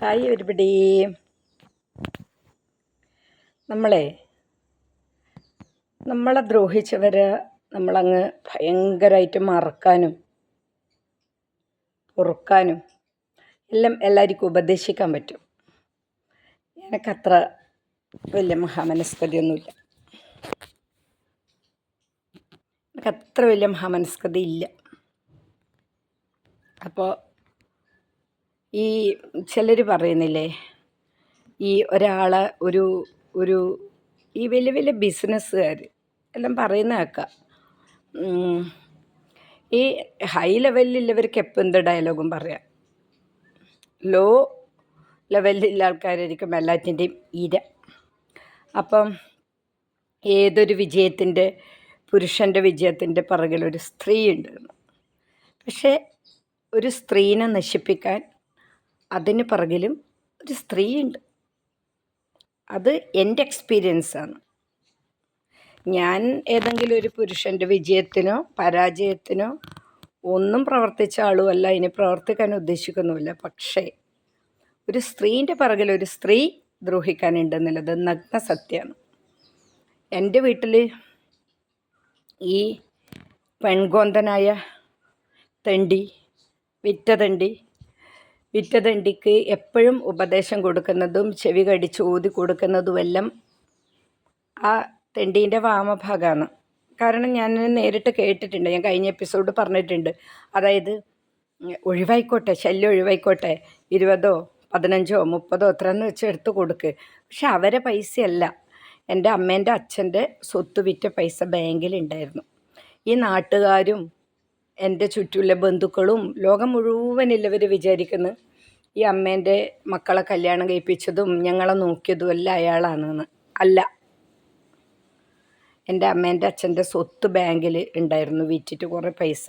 Hi everybody. നമ്മളെ ദ്രോഹിച്ചവരെ നമ്മളങ്ങ് ഭയങ്കരമായിട്ട് മറക്കാനും പൊറുക്കാനും എല്ലാം എല്ലാവർക്കും ഉപദേശിക്കാൻ പറ്റും. എനിക്കത്ര വലിയ മഹാമനസ്കതയൊന്നുമില്ല. എനിക്കത്ര വലിയ മഹാമനസ്കത ഇല്ല. അപ്പോൾ ഈ ചിലർ പറയുന്നില്ലേ, ഈ ഒരാളെ ഒരു ഈ വലിയ വലിയ ബിസിനസ്സുകാർ എല്ലാം പറയുന്ന കേൾക്കാം, ഈ ഹൈ ലെവലിലുള്ളവർക്ക് എപ്പോൾ എന്ത് ഡയലോഗും പറയാം, ലോ ലെവലിലുള്ള ആൾക്കാരായിരിക്കും എല്ലാറ്റിൻ്റെയും ഇര. അപ്പം ഏതൊരു പുരുഷൻ്റെ വിജയത്തിൻ്റെ പുറകിലൊരു സ്ത്രീ ഉണ്ട്. പക്ഷേ ഒരു സ്ത്രീനെ നശിപ്പിക്കാൻ അതിന് പുറകിലും ഒരു സ്ത്രീയുണ്ട്. അത് എൻ്റെ എക്സ്പീരിയൻസാണ്. ഞാൻ ഏതെങ്കിലും ഒരു പുരുഷൻ്റെ വിജയത്തിനോ പരാജയത്തിനോ ഒന്നും പ്രവർത്തിച്ച ആളുമല്ല, ഇനി പ്രവർത്തിക്കാൻ ഉദ്ദേശിക്കുന്നുമില്ല. പക്ഷേ ഒരു സ്ത്രീൻ്റെ പുറകിൽ ഒരു സ്ത്രീ ദ്രോഹിക്കാനുണ്ടെന്നുള്ളത് നഗ്ന സത്യമാണ്. എൻ്റെ വീട്ടിൽ ഈ പെൺകോന്തനായ തെണ്ടി, വിറ്റ തെണ്ടിക്ക് എപ്പോഴും ഉപദേശം കൊടുക്കുന്നതും ചെവി കടിച്ച് ഊതി കൊടുക്കുന്നതുമെല്ലാം ആ തെണ്ടീൻ്റെ വാമഭാഗമാണ്. കാരണം ഞാൻ നേരിട്ട് കേട്ടിട്ടുണ്ട്, ഞാൻ കഴിഞ്ഞ എപ്പിസോഡ് പറഞ്ഞിട്ടുണ്ട്. അതായത് ഒഴിവായിക്കോട്ടെ, ശല്യം ഒഴിവായിക്കോട്ടെ, 20, 15, 30 എത്രയെന്ന് വെച്ച് എടുത്ത് കൊടുക്ക്. പക്ഷെ അവരെ പൈസയല്ല, എൻ്റെ അമ്മേൻ്റെ അച്ഛൻ്റെ സ്വത്ത് വിറ്റ പൈസ ബാങ്കിലുണ്ടായിരുന്നു. ഈ നാട്ടുകാരും എൻ്റെ ചുറ്റുമുള്ള ബന്ധുക്കളും ലോകം മുഴുവനുള്ളവർ വിചാരിക്കുന്നു ഈ അമ്മേൻ്റെ മക്കളെ കല്യാണം കഴിപ്പിച്ചതും ഞങ്ങളെ നോക്കിയതും എല്ലാം അയാളാണെന്ന്. അല്ല, എൻ്റെ അമ്മേൻ്റെ അച്ഛൻ്റെ സ്വത്ത് ബാങ്കിൽ ഉണ്ടായിരുന്നു, വിറ്റിട്ട് കുറേ പൈസ.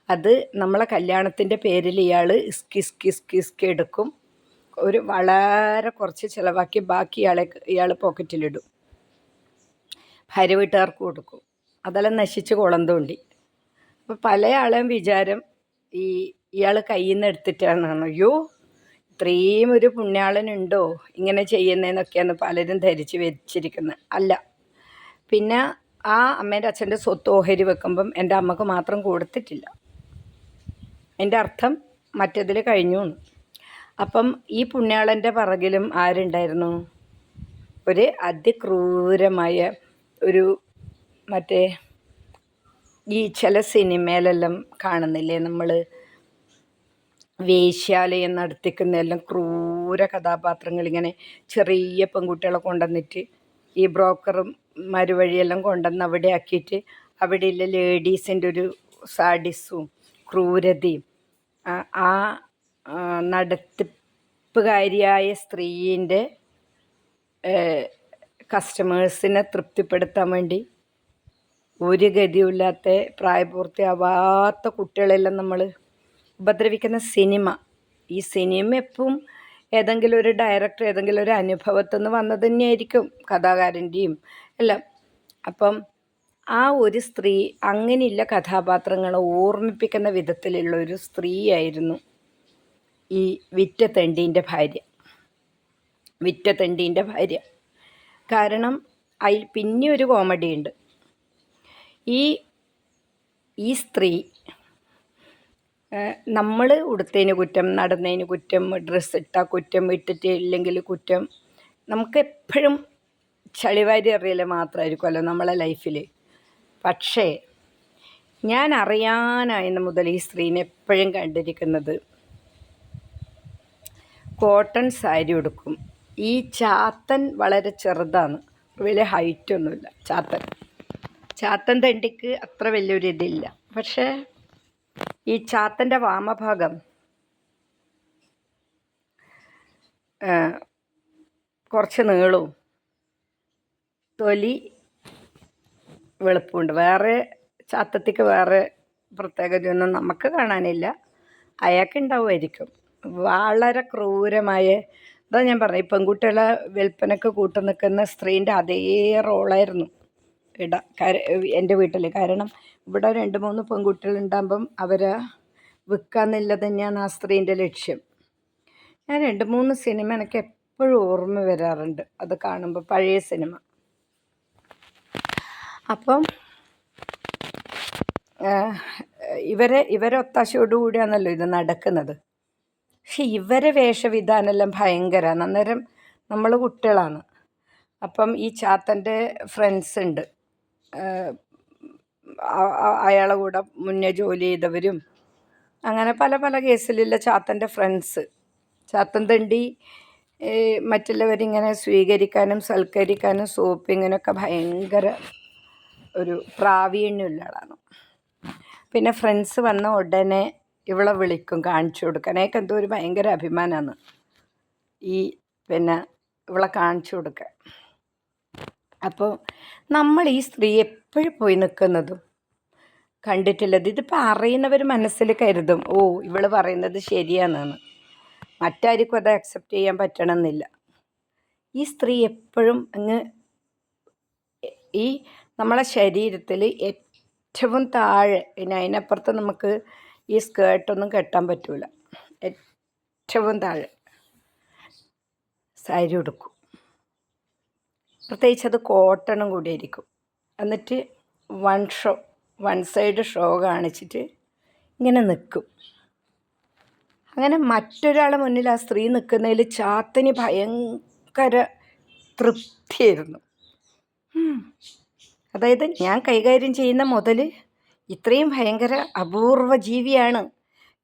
അത് നമ്മളെ കല്യാണത്തിൻ്റെ പേരിൽ ഇയാൾ ഇസ്കി എടുക്കും. വളരെ കുറച്ച് ചിലവാക്കി ബാക്കി ഇയാൾ പോക്കറ്റിലിടും, ഭാര്യ വീട്ടുകാർക്ക് കൊടുക്കും. അതെല്ലാം നശിച്ച് കുളം തോണ്ടി. അപ്പോൾ പല ആളെയും വിചാരം ഇയാൾ കയ്യിൽ നിന്ന് എടുത്തിട്ടാണെന്നാണ്. അയ്യോ, ഇത്രയും ഒരു പുണ്യാളനുണ്ടോ ഇങ്ങനെ ചെയ്യുന്നതെന്നൊക്കെയാണ് പലരും ധരിച്ച് വെച്ചിരിക്കുന്നത്. അല്ല, പിന്നെ ആ അമ്മേൻ്റെ അച്ഛൻ്റെ സ്വത്ത് ഓഹരി വെക്കുമ്പം എൻ്റെ അമ്മക്ക് മാത്രം കൊടുത്തിട്ടില്ല. അതിൻ്റെ അർത്ഥം മറ്റതിൽ കഴിഞ്ഞു. അപ്പം ഈ പുണ്യാളൻ്റെ പുറകിലും ആരുണ്ടായിരുന്നു? ഒരു അതിക്രൂരമായ ഒരു മറ്റേ ഈ ചില സിനിമയിലെല്ലാം കാണുന്നില്ലേ നമ്മൾ, വേശ്യാലയം നടത്തിക്കുന്നതെല്ലാം ക്രൂര കഥാപാത്രങ്ങൾ ഇങ്ങനെ ചെറിയ പെൺകുട്ടികളെ കൊണ്ടുവന്നിട്ട് ഈ ബ്രോക്കർമാർ വഴിയെല്ലാം കൊണ്ടുവന്ന് അവിടെ ആക്കിയിട്ട് അവിടെയുള്ള ലേഡീസിൻ്റെ ഒരു സാഡിസും ക്രൂരതയും ആ നടത്തിപ്പുകാരിയായ സ്ത്രീൻ്റെ കസ്റ്റമേഴ്സിനെ തൃപ്തിപ്പെടുത്താൻ വേണ്ടി ഒരു ഗതിയില്ലാത്ത പ്രായപൂർത്തിയാവാത്ത കുട്ടികളെല്ലാം നമ്മൾ ഉപദ്രവിക്കുന്ന സിനിമ. ഈ സിനിമ എപ്പം ഏതെങ്കിലും ഒരു ഡയറക്ടർ ഏതെങ്കിലും ഒരു അനുഭവത്തിൽ നിന്ന് വന്നത് തന്നെയായിരിക്കും, കഥാകാരൻ്റെയും എല്ലാം. അപ്പം ആ ഒരു സ്ത്രീ അങ്ങനെയുള്ള കഥാപാത്രങ്ങളെ ഓർമ്മിപ്പിക്കുന്ന വിധത്തിലുള്ള ഒരു സ്ത്രീയായിരുന്നു ഈ വിറ്റ തെണ്ടീൻ്റെ ഭാര്യ. കാരണം അതിൽ പിന്നെ ഒരു കോമഡി ഉണ്ട്. ഈ സ്ത്രീ നമ്മൾ ഉടുത്തതിന് കുറ്റം, നടന്നതിന് കുറ്റം, ഡ്രസ്സ് ഇട്ടാൽ കുറ്റം, ഇട്ടിട്ട് ഇല്ലെങ്കിൽ കുറ്റം, നമുക്കെപ്പോഴും ചളിവാരി അറിയൽ മാത്രമായിരിക്കുമല്ലോ നമ്മളെ ലൈഫിൽ. പക്ഷേ ഞാൻ അറിയാനായിരുന്നു മുതൽ ഈ സ്ത്രീനെ എപ്പോഴും കണ്ടിരിക്കുന്നത് കോട്ടൺ സാരി ഉടുക്കും. ഈ ചാത്തൻ വളരെ ചെറുതാണ്, വലിയ ഹൈറ്റൊന്നുമില്ല. ചാത്തൻ തെണ്ടിക്ക് അത്ര വലിയൊരു ഇതില്ല. പക്ഷേ ഈ ചാത്തൻ്റെ വാമഭാഗം കുറച്ച് നീളവും തൊലി വെളുപ്പുണ്ട്. വേറെ ചാത്തത്തിക്ക് വേറെ പ്രത്യേകതയൊന്നും നമുക്ക് കാണാനില്ല, അയാൾക്കുണ്ടാവുമായിരിക്കും. വളരെ ക്രൂരമായ, അതാ ഞാൻ പറഞ്ഞു, ഈ പെൺകുട്ടികളെ വിൽപ്പനക്ക് കൂട്ടു നിൽക്കുന്ന സ്ത്രീൻ്റെ അതേ റോളായിരുന്നു എൻ്റെ വീട്ടിൽ. കാരണം ഇവിടെ 2-3 പെൺകുട്ടികളുണ്ടാകുമ്പം അവരെ വിൽക്കാന്നുള്ളത് തന്നെയാണ് ആ സ്ത്രീൻ്റെ ലക്ഷ്യം. ഞാൻ 2-3 സിനിമ എനിക്ക് എപ്പോഴും ഓർമ്മ വരാറുണ്ട് അത് കാണുമ്പോൾ, പഴയ സിനിമ. അപ്പം ഇവരെ ഒത്താശയോടുകൂടിയാണല്ലോ ഇത് നടക്കുന്നത്. പക്ഷെ ഇവരെ വേഷവിധാനെല്ലാം ഭയങ്കരമാണ്. അന്നേരം നമ്മൾ കുട്ടികളാണ്. അപ്പം ഈ ചാത്തൻ്റെ ഫ്രണ്ട്സ് ഉണ്ട്, അയാളെ കൂടെ മുന്നേ ജോലി ചെയ്തവരും അങ്ങനെ പല പല കേസിലുള്ള ചാത്തൻ്റെ ഫ്രണ്ട്സ്. ചാത്തൻ തണ്ടി മറ്റുള്ളവരിങ്ങനെ സ്വീകരിക്കാനും സൽക്കരിക്കാനും സോപ്പിങ്ങിനൊക്കെ ഭയങ്കര ഒരു പ്രാവീണ്യമുള്ള ആളാണ്. പിന്നെ ഫ്രണ്ട്സ് വന്ന ഉടനെ ഇവളെ വിളിക്കും കാണിച്ചു കൊടുക്കാൻ. എനിക്ക് എന്തോ ഒരു ഭയങ്കര അഭിമാനമാണ് പിന്നെ ഇവളെ കാണിച്ചു കൊടുക്കാൻ. അപ്പോൾ നമ്മൾ ഈ സ്ത്രീ എപ്പോഴും പോയി നിൽക്കുന്നതും കണ്ടിട്ടുള്ളത്, ഇതിപ്പോൾ അറിയുന്നവർ മനസ്സിൽ കരുതും ഓ ഇവൾ പറയുന്നത് ശരിയാണെന്ന്. മറ്റാർക്കും അത് അക്സെപ്റ്റ് ചെയ്യാൻ പറ്റണമെന്നില്ല. ഈ സ്ത്രീ എപ്പോഴും അങ്ങ് ഈ നമ്മളെ ശരീരത്തിൽ ഏറ്റവും താഴെ, ഇനി അതിനപ്പുറത്ത് നമുക്ക് ഈ സ്കേർട്ടൊന്നും കെട്ടാൻ പറ്റൂല, ഏറ്റവും താഴെ സാരി ഉടുക്കും. പ്രത്യേകിച്ച് അത് കോട്ടണും കൂടി ആയിരിക്കും. എന്നിട്ട് വൺ സൈഡ് ഷോ കാണിച്ചിട്ട് ഇങ്ങനെ നിൽക്കും. അങ്ങനെ മറ്റൊരാളെ മുന്നിൽ ആ സ്ത്രീ നിൽക്കുന്നതിൽ ചാത്തന് ഭയങ്കര തൃപ്തിയായിരുന്നു. അതായത് ഞാൻ കൈകാര്യം ചെയ്യുന്ന മുതൽ ഇത്രയും ഭയങ്കര അപൂർവ ജീവിയാണ്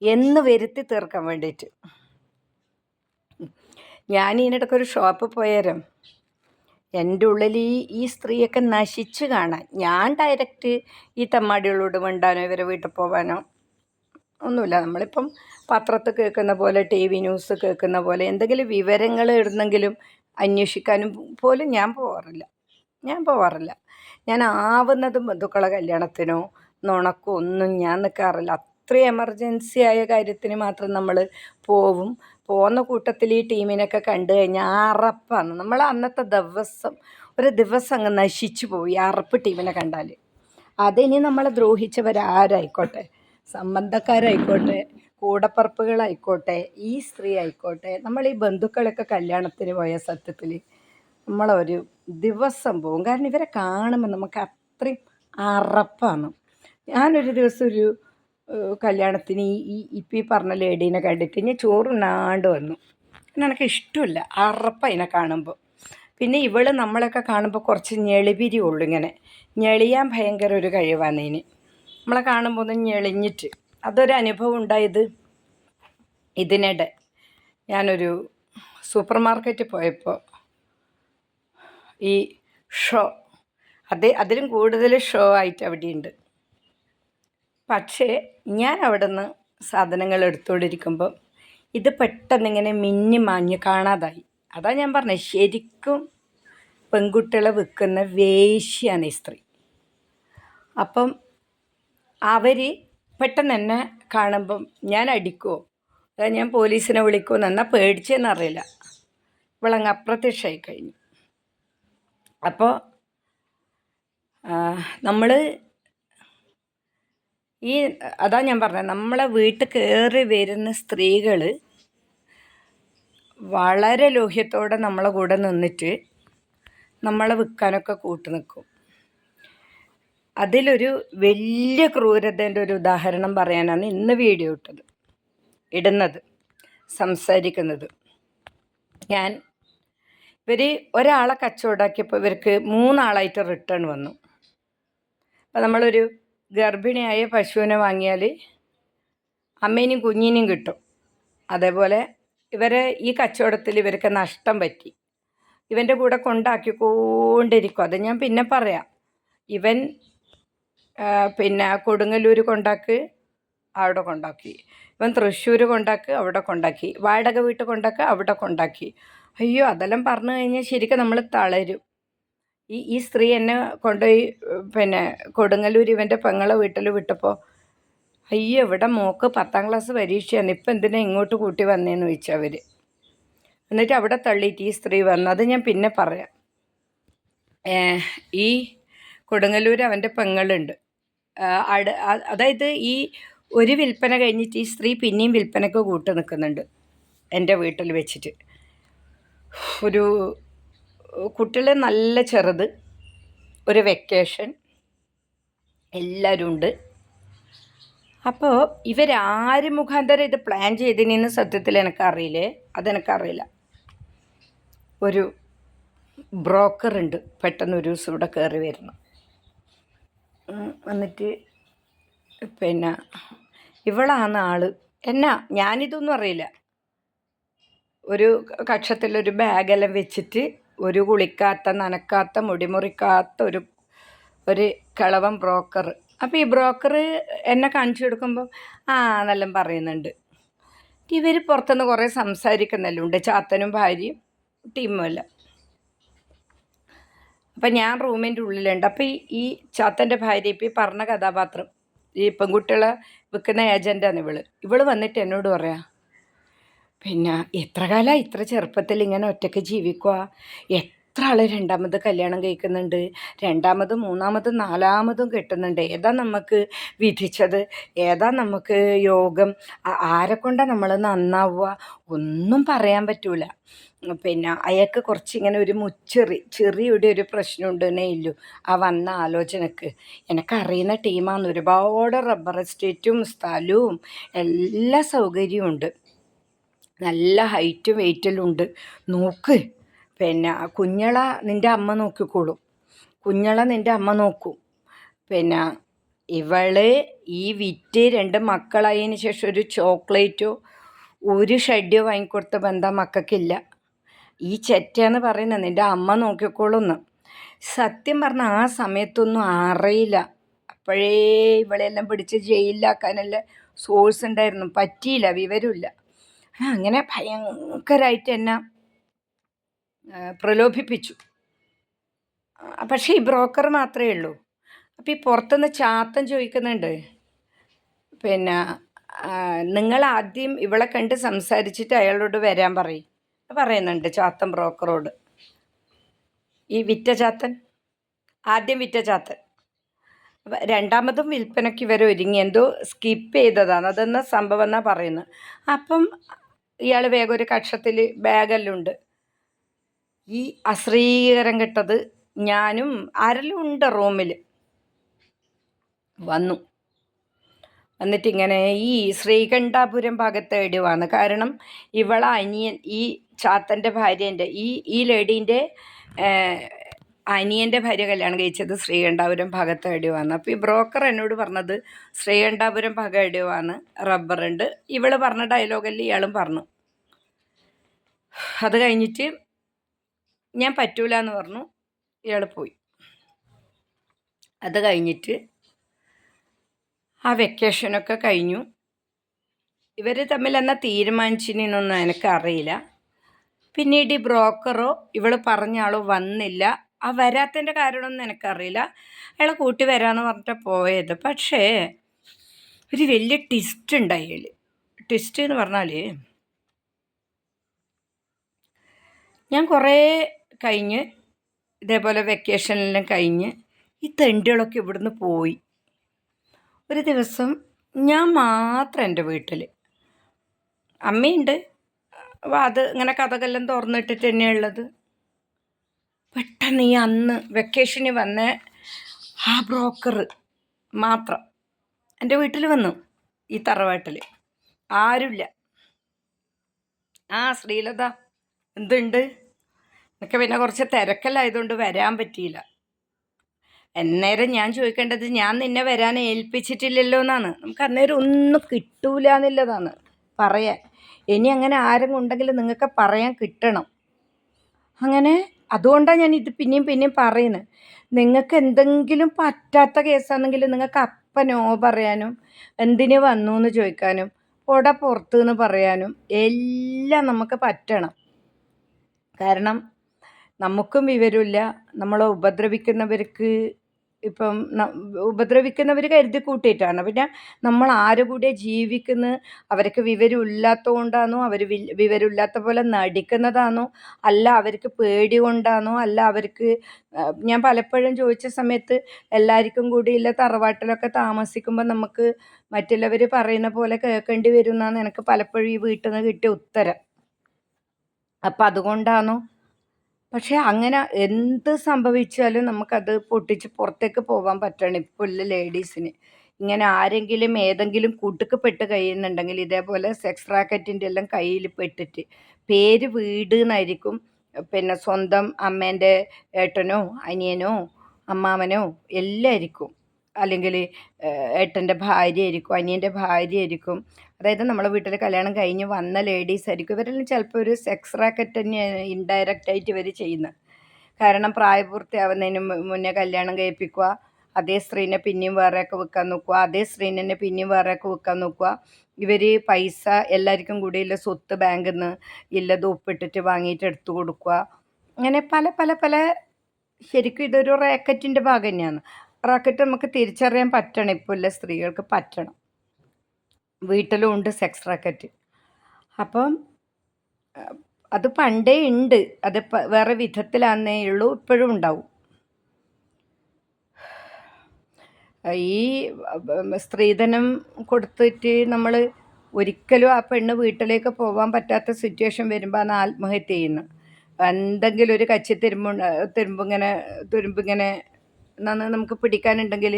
എന്ന് വരുത്തി തീർക്കാൻ വേണ്ടിയിട്ട്. ഞാൻ ഇതിനിടയ്ക്കൊരു ഷോപ്പ് പോയാലും എൻ്റെ ഉള്ളിൽ ഈ സ്ത്രീയൊക്കെ നശിച്ച് കാണാൻ. ഞാൻ ഡയറക്റ്റ് ഈ തെമ്മാടികളോട് മിണ്ടാനോ ഇവരെ വീട്ടിൽ പോകാനോ ഒന്നുമില്ല. നമ്മളിപ്പം പത്രത്തിൽ കേൾക്കുന്ന പോലെ, ടി വി ന്യൂസ് കേൾക്കുന്ന പോലെ എന്തെങ്കിലും വിവരങ്ങൾ ഇടുന്നെങ്കിലും അന്വേഷിക്കാനും പോലും ഞാൻ പോവാറില്ല. ഞാൻ ആവുന്നതും ബന്ധുക്കളെ കല്യാണത്തിനോ നുണക്കോ ഒന്നും ഞാൻ നിൽക്കാറില്ല. അത്രയും എമർജൻസി ആയ കാര്യത്തിന് മാത്രം നമ്മൾ പോവും. പോകുന്ന കൂട്ടത്തിൽ ഈ ടീമിനൊക്കെ കണ്ടു കഴിഞ്ഞാൽ അറപ്പാണ്. നമ്മൾ അന്നത്തെ ഒരു ദിവസം അങ്ങ് നശിച്ചു പോയി ഈ അറപ്പ് ടീമിനെ കണ്ടാൽ. അതിനി നമ്മളെ ദ്രോഹിച്ചവരാരായിക്കോട്ടെ, സംബന്ധക്കാരായിക്കോട്ടെ, കൂടപ്പറപ്പുകളായിക്കോട്ടെ, ഈ സ്ത്രീ ആയിക്കോട്ടെ, നമ്മൾ ഈ ബന്ധുക്കളൊക്കെ കല്യാണത്തിന് പോയ സത്യത്തിൽ നമ്മളൊരു ദിവസം പോകും. കാരണം ഇവരെ കാണുമ്പോൾ നമുക്ക് അത്രയും അറപ്പാണ്. ഞാനൊരു ദിവസം ഒരു കല്യാണത്തിന് ഈ പറഞ്ഞ ലേഡീനെ കണ്ടിട്ട് ഞാൻ ചോറുണ്ണാണ്ട് വന്നു. പിന്നെ എനിക്ക് ഇഷ്ടമില്ല, അറപ്പ് അതിനെ കാണുമ്പോൾ. പിന്നെ ഇവൾ നമ്മളൊക്കെ കാണുമ്പോൾ കുറച്ച് ഞെളിപിരിയുള്ളൂ, ഇങ്ങനെ ഞെളിയാൻ ഭയങ്കര ഒരു കഴിവാണ് ഇതിന്. നമ്മളെ കാണുമ്പോൾ ഒന്ന് ഞെളിഞ്ഞിട്ട് അതൊരനുഭവം ഉണ്ടായത് ഇതിനിടെ. ഞാനൊരു സൂപ്പർ മാർക്കറ്റിൽ പോയപ്പോൾ ഈ ഷോ അതിലും കൂടുതൽ ഷോ ആയിട്ട് അവിടെയുണ്ട്. പക്ഷേ ഞാൻ അവിടെ നിന്ന് സാധനങ്ങൾ എടുത്തുകൊണ്ടിരിക്കുമ്പോൾ ഇത് പെട്ടെന്നിങ്ങനെ മിന്നി മാഞ്ഞ് കാണാതായി. അതാ ഞാൻ പറഞ്ഞത്, ശരിക്കും പെൺകുട്ടികളെ വിൽക്കുന്ന വേശ്യാണ് ഈ സ്ത്രീ. അപ്പം അവർ പെട്ടെന്ന് എന്നെ കാണുമ്പം ഞാൻ അടിക്കുമോ അതാ ഞാൻ പോലീസിനെ വിളിക്കുമോ എന്നാൽ പേടിച്ചെന്നറിയില്ല, ഇവളങ്ങ് അപ്രത്യക്ഷമായി കഴിഞ്ഞു. അപ്പോൾ നമ്മൾ അതാ ഞാൻ പറഞ്ഞത്, നമ്മളെ വീട്ടിൽ കയറി വരുന്ന സ്ത്രീകൾ വളരെ ലോഹ്യത്തോടെ നമ്മളെ കൂടെ നിന്നിട്ട് നമ്മളെ വിൽക്കാനൊക്കെ കൂട്ടു നിൽക്കും. അതിലൊരു വലിയ ക്രൂരതേൻ്റെ ഒരു ഉദാഹരണം പറയാനാണ് ഇന്ന് വീഡിയോ ഇടുന്നത്, സംസാരിക്കുന്നത്. ഇവർ ഒരാളെ കച്ചവടമാക്കിയപ്പോൾ ഇവർക്ക് 3 ആളായിട്ട് റിട്ടേൺ വന്നു. അപ്പോൾ നമ്മളൊരു ഗർഭിണിയായ പശുവിനെ വാങ്ങിയാൽ അമ്മേനെയും കുഞ്ഞിനെയും കിട്ടും. അതേപോലെ ഇവരെ ഈ കച്ചവടത്തിൽ ഇവർക്ക് നഷ്ടം പറ്റി. ഇവൻ്റെ കൂടെ കൊണ്ടാക്കിക്കൊണ്ടിരിക്കും. അത് ഞാൻ പിന്നെ പറയാം. ഇവൻ പിന്നെ കൊടുങ്ങല്ലൂർ അവിടെ കൊണ്ടാക്കി, ഇവൻ തൃശ്ശൂർ അവിടെ കൊണ്ടാക്കി, വാടക വീട്ടിൽ അവിടെ കൊണ്ടാക്കി. അയ്യോ, അതെല്ലാം പറഞ്ഞു കഴിഞ്ഞാൽ ശരിക്കും നമ്മൾ തളരും. ഈ സ്ത്രീ എന്നെ കൊണ്ടുപോയി പിന്നെ കൊടുങ്ങല്ലൂർ ഇവൻ്റെ പെങ്ങളെ വീട്ടിൽ വിട്ടപ്പോൾ, അയ്യോ ഇവിടെ മോക്ക് 10ാം ക്ലാസ് പരീക്ഷയാണ്, ഇപ്പം എന്തിനാ ഇങ്ങോട്ട് കൂട്ടി വന്നേന്ന് ചോദിച്ചു അവർ. എന്നിട്ട് അവിടെ തള്ളിയിട്ട് ഈ സ്ത്രീ വന്നു. അത് ഞാൻ പിന്നെ പറയാം. ഈ കൊടുങ്ങല്ലൂർ അവൻ്റെ പെങ്ങളുണ്ട്. അതായത് ഈ ഒരു വിൽപ്പന കഴിഞ്ഞിട്ട് ഈ സ്ത്രീ പിന്നെയും വിൽപ്പനയ്ക്ക് കൂട്ടി നിൽക്കുന്നുണ്ട്. എൻ്റെ വീട്ടിൽ വെച്ചിട്ട്. ഒരു കുട്ടികൾ നല്ല ചെറുത്, ഒരു വെക്കേഷൻ, എല്ലാവരും ഉണ്ട്. അപ്പോൾ ഇവരാര് മുഖാന്തരം ഇത് പ്ലാൻ ചെയ്തതിനെന്ന് സത്യത്തിൽ എനിക്കറിയില്ലേ, അതെനിക്കറിയില്ല. ഒരു ബ്രോക്കറുണ്ട് പെട്ടെന്ന് ഒരു ദിവസം ഇവിടെ കയറി വരുന്നു. എന്നിട്ട് പിന്നെ ഇവളാണ് ആള്. എന്നാ ഞാനിതൊന്നും അറിയില്ല. ഒരു കക്ഷത്തിലൊരു ബാഗെല്ലാം വെച്ചിട്ട് ഒരു കുളിക്കാത്ത നനക്കാത്ത മുടിമുറിക്കാത്ത ഒരു കിളവൻ ബ്രോക്കർ. അപ്പോൾ ഈ ബ്രോക്കർ എന്നെ കാണിച്ചു കൊടുക്കുമ്പോൾ എന്നെല്ലാം പറയുന്നുണ്ട്. ഇവർ പുറത്തുനിന്ന് കുറേ സംസാരിക്കുന്നെല്ലാം ഉണ്ട്, ചാത്തനും ഭാര്യയും ടീമുമല്ല. അപ്പം ഞാൻ റൂമിൻ്റെ ഉള്ളിലുണ്ട്. അപ്പോൾ ഈ ചാത്തൻ്റെ ഭാര്യ ഇപ്പോൾ ഈ പറഞ്ഞ കഥാപാത്രം, ഈ പെൺകുട്ടികളെ വിൽക്കുന്ന ഏജൻ്റാണ് ഇവള് വന്നിട്ട് എന്നോട് പറയാം, പിന്നെ എത്ര കാലം ഇത്ര ചെറുപ്പത്തിൽ ഇങ്ങനെ ഒറ്റയ്ക്ക് ജീവിക്കുക, എത്ര ആൾ രണ്ടാമത് കല്യാണം കഴിക്കുന്നുണ്ട്, രണ്ടാമതും മൂന്നാമതും നാലാമതും കെട്ടുന്നുണ്ട്, ഏതാ നമുക്ക് വിധിച്ചത്, ഏതാ നമുക്ക് യോഗം, ആരെ കൊണ്ടാണ് നമ്മൾ നന്നാവുക, ഒന്നും പറയാൻ പറ്റൂല. പിന്നെ അയാൾക്ക് കുറച്ചിങ്ങനെ ഒരു ചെറിയുടെ ഒരു പ്രശ്നമുണ്ടെന്നേ ഇല്ലൂ ആ വന്ന ആലോചനക്ക്. എനിക്കറിയുന്ന ടീമാണ്, ഒരുപാട് റബ്ബർ എസ്റ്റേറ്റും സ്ഥലവും എല്ലാ സൗകര്യവും ഉണ്ട്, നല്ല ഹൈറ്റും വെയിറ്റെല്ലാം ഉണ്ട്. നോക്ക്, പിന്നെ കുഞ്ഞള നിൻ്റെ അമ്മ നോക്കിക്കോളും, കുഞ്ഞള നിൻ്റെ അമ്മ നോക്കും. പിന്നെ ഇവള് ഈ വിറ്റ് 2 മക്കളായതിന് ശേഷം ഒരു ചോക്ലേറ്റോ ഒരു ഷഡ്യോ വാങ്ങിക്കൊടുത്ത ബന്ധം മക്കൾക്കില്ല. ഈ ചെറ്റയെന്ന് പറയുന്നത് നിൻ്റെ അമ്മ നോക്കിക്കോളുമെന്ന്. സത്യം പറഞ്ഞാൽ ആ സമയത്തൊന്നും അറിയില്ല. അപ്പോഴേ ഇവളെല്ലാം പിടിച്ച് ജയിലിലാക്കാനല്ല സോഴ്സ് ഉണ്ടായിരുന്നു, പറ്റിയില്ല, വിവരമില്ല. അങ്ങനെ ഭയങ്കരമായിട്ട് എന്നെ പ്രലോഭിപ്പിച്ചു. പക്ഷേ ഈ ബ്രോക്കർ മാത്രമേ ഉള്ളൂ. അപ്പോൾ ഈ പുറത്തുനിന്ന് ചാത്തൻ ചോദിക്കുന്നുണ്ട്, പിന്നെ നിങ്ങൾ ആദ്യം ഇവളെ കണ്ട് സംസാരിച്ചിട്ട് അയാളോട് വരാൻ പറയുന്നുണ്ട് ചാത്തൻ ബ്രോക്കറോട്. ഈ വിറ്റ ചാത്തൻ, ആദ്യം വിറ്റ ചാത്തൻ. രണ്ടാമതും വിൽപ്പനയ്ക്ക് ഇവരെ ഒരുങ്ങി, എന്തോ സ്കിപ്പ് ചെയ്തതാണ്, അതെന്ന സംഭവം എന്നാണ് പറയുന്നത്. അപ്പം ഇയാൾ വേഗം ഒരു കക്ഷത്തിൽ ബാഗെല്ലാം ഉണ്ട്. ഈ അശ്രീകരം കെട്ടത് ഞാനും ആരെല്ലാം ഉണ്ട് റൂമിൽ വന്നിട്ടിങ്ങനെ ഈ ശ്രീകണ്ഠാപുരം ഭാഗത്ത് എവിടെയാണ്. കാരണം ഇവളെ അനിയൻ, ഈ ചാത്തൻ്റെ ഭാര്യേൻ്റെ ഈ ലേഡീൻ്റെ അനിയൻ്റെ ഭാര്യ കല്യാണം കഴിച്ചത് ശ്രീകണ്ഠാപുരം ഭാഗത്ത് എവിടെയാണ്. അപ്പോൾ ഈ ബ്രോക്കർ എന്നോട് പറഞ്ഞത് ശ്രീകണ്ഠാപുരം ഭാഗം എവിടെയാണ്, റബ്ബറുണ്ട്. ഇവള് പറഞ്ഞ ഡയലോഗല്ലേ ഇയാളും പറഞ്ഞു. അത് കഴിഞ്ഞിട്ട് ഞാൻ പറ്റൂല എന്ന് പറഞ്ഞു, ഇയാൾ പോയി. അത് കഴിഞ്ഞിട്ട് ആ വെക്കേഷനൊക്കെ കഴിഞ്ഞു. ഇവർ തമ്മിൽ എന്നാൽ തീരുമാനിച്ചിനൊന്നും എനിക്കറിയില്ല. പിന്നീട് ഈ ബ്രോക്കറോ ഇവൾ പറഞ്ഞ ആളോ വന്നില്ല. ആ വരാത്തതിൻ്റെ കാരണമൊന്നും എനിക്കറിയില്ല. അയാളെ കൂട്ടി വരാമെന്ന് പറഞ്ഞിട്ട് പോയത്. പക്ഷേ ഒരു വലിയ ട്വിസ്റ്റ് ഉണ്ടായി അതിൽ. ട്വിസ്റ്റ് എന്ന് പറഞ്ഞാൽ, ഞാൻ കുറേ കഴിഞ്ഞ് ഇതേപോലെ വെക്കേഷനെല്ലാം കഴിഞ്ഞ് ഈ തെണ്ടികളൊക്കെ ഇവിടുന്ന് പോയി. ഒരു ദിവസം ഞാൻ മാത്രം എൻ്റെ വീട്ടിൽ, അമ്മയുണ്ട്, അത് ഇങ്ങനെ കഥകളെല്ലാം തുറന്നിട്ടിട്ട് തന്നെയുള്ളത്. പെട്ടെന്ന് ഈ അന്ന് വെക്കേഷന് വന്ന ആ ബ്രോക്കർ മാത്രം എൻ്റെ വീട്ടിൽ വന്നു. ഈ തറവാട്ടിൽ ആരുമില്ല. ശ്രീലത എന്തുണ്ട്, എനിക്ക് പിന്നെ കുറച്ച് തിരക്കല്ലായതുകൊണ്ട് വരാൻ പറ്റിയില്ല. അന്നേരം ഞാൻ ചോദിക്കേണ്ടത്, ഞാൻ നിന്നെ വരാൻ ഏൽപ്പിച്ചിട്ടില്ലല്ലോ എന്നാണ്. നമുക്ക് അന്നേരം ഒന്നും കിട്ടൂല എന്നുള്ളതാണ് പറയാൻ. ഇനി അങ്ങനെ ആരെങ്കിലും ഉണ്ടെങ്കിൽ നിങ്ങൾക്ക് പറയാൻ കിട്ടണം. അങ്ങനെ അതുകൊണ്ടാണ് ഞാൻ ഇത് പിന്നെയും പറയുന്നത്. നിങ്ങൾക്ക് എന്തെങ്കിലും പറ്റാത്ത കേസാണെങ്കിൽ നിങ്ങൾക്ക് അപ്പം നോ പറയാനും, എന്തിനു വന്നു എന്ന് ചോദിക്കാനും, പുറത്ത് എന്ന് പറയാനും എല്ലാം നമുക്ക് പറ്റണം. കാരണം നമുക്കും വിവരമില്ല, നമ്മളെ ഉപദ്രവിക്കുന്നവർക്ക് ഇപ്പം ഉപദ്രവിക്കുന്നവർ കരുതി കൂട്ടിയിട്ടാണ്. പിന്നെ നമ്മൾ ആരെ കൂടെ ജീവിക്കുന്നത്, അവർക്ക് വിവരമില്ലാത്തത് കൊണ്ടാണോ, അവർ വിവരമില്ലാത്ത പോലെ നടിക്കുന്നതാണോ, അല്ല അവർക്ക് പേടി കൊണ്ടാണോ, അല്ല അവർക്ക്, ഞാൻ പലപ്പോഴും ചോദിച്ച സമയത്ത് എല്ലാവർക്കും കൂടിയില്ല തറവാട്ടിലൊക്കെ താമസിക്കുമ്പോൾ നമുക്ക് മറ്റുള്ളവർ പറയുന്ന പോലെ കേൾക്കേണ്ടി വരും എന്നാണ് എനിക്ക് പലപ്പോഴും ഈ വീട്ടിൽ നിന്ന് കിട്ടിയ ഉത്തരം. അപ്പം അതുകൊണ്ടാണോ? പക്ഷെ അങ്ങനെ എന്ത് സംഭവിച്ചാലും നമുക്കത് പൊട്ടിച്ച് പുറത്തേക്ക് പോകാൻ പറ്റണം ഇപ്പോൾ ഉള്ള ലേഡീസിന്. ഇങ്ങനെ ആരെങ്കിലും ഏതെങ്കിലും കുടുക്ക് പെട്ട് കഴിയുന്നുണ്ടെങ്കിൽ ഇതേപോലെ സെക്സ് റാക്കറ്റിൻ്റെ എല്ലാം കയ്യിൽ പെട്ടിട്ട് പേര് വീട് എന്നായിരിക്കും, പിന്നെ സ്വന്തം അമ്മേൻ്റെ ഏട്ടനോ അനിയനോ അമ്മാവനോ എല്ലാം ആയിരിക്കും, അല്ലെങ്കിൽ ഏട്ടൻ്റെ ഭാര്യ ആയിരിക്കും, അനിയൻ്റെ ഭാര്യ ആയിരിക്കും. അതായത് നമ്മളെ വീട്ടിൽ കല്യാണം കഴിഞ്ഞ് വന്ന ലേഡീസ് ആയിരിക്കും. ഇവരെല്ലാം ചിലപ്പോൾ ഒരു സെക്സ് റാക്കറ്റ് തന്നെയാണ് ഇൻഡയറക്റ്റ് ആയിട്ട് ഇവർ ചെയ്യുന്നത്. കാരണം പ്രായപൂർത്തിയാവുന്നതിന് മുന്നേ കല്യാണം കഴിപ്പിക്കുക, അതേ സ്ത്രീനെ പിന്നെയും വേറെയൊക്കെ വെക്കാൻ നോക്കുക, അതേ സ്ത്രീനെ തന്നെ പിന്നെയും വേറെയൊക്കെ വെക്കാൻ നോക്കുക. ഇവർ പൈസ എല്ലാവർക്കും കൂടി ഇല്ല സ്വത്ത് ബാങ്കിൽ നിന്ന് ഇല്ലത് ഒപ്പിട്ടിട്ട് വാങ്ങിയിട്ട് എടുത്തു കൊടുക്കുക. അങ്ങനെ പല പല പല, ശരിക്കും ഇതൊരു റാക്കറ്റിൻ്റെ ഭാഗം തന്നെയാണ്. റാക്കറ്റ് നമുക്ക് തിരിച്ചറിയാൻ പറ്റണം, ഇപ്പോൾ ഉള്ള സ്ത്രീകൾക്ക് പറ്റണം. വീട്ടിലും ഉണ്ട് സെക്സ് റാക്കറ്റ്. അപ്പം അത് പണ്ടേ ഉണ്ട്, അത് വേറെ വിധത്തിലാന്നേ ഉള്ളൂ, ഇപ്പോഴും ഉണ്ടാവും. ഈ സ്ത്രീധനം കൊടുത്തിട്ട് നമ്മൾ ഒരിക്കലും ആ പെണ്ണ് വീട്ടിലേക്ക് പോകാൻ പറ്റാത്ത സിറ്റുവേഷൻ വരുമ്പോൾ അന്ന് ആത്മഹത്യ ചെയ്യുന്നു. എന്തെങ്കിലും ഒരു തുരുമ്പിങ്ങനെ നമുക്ക് പിടിക്കാനുണ്ടെങ്കിൽ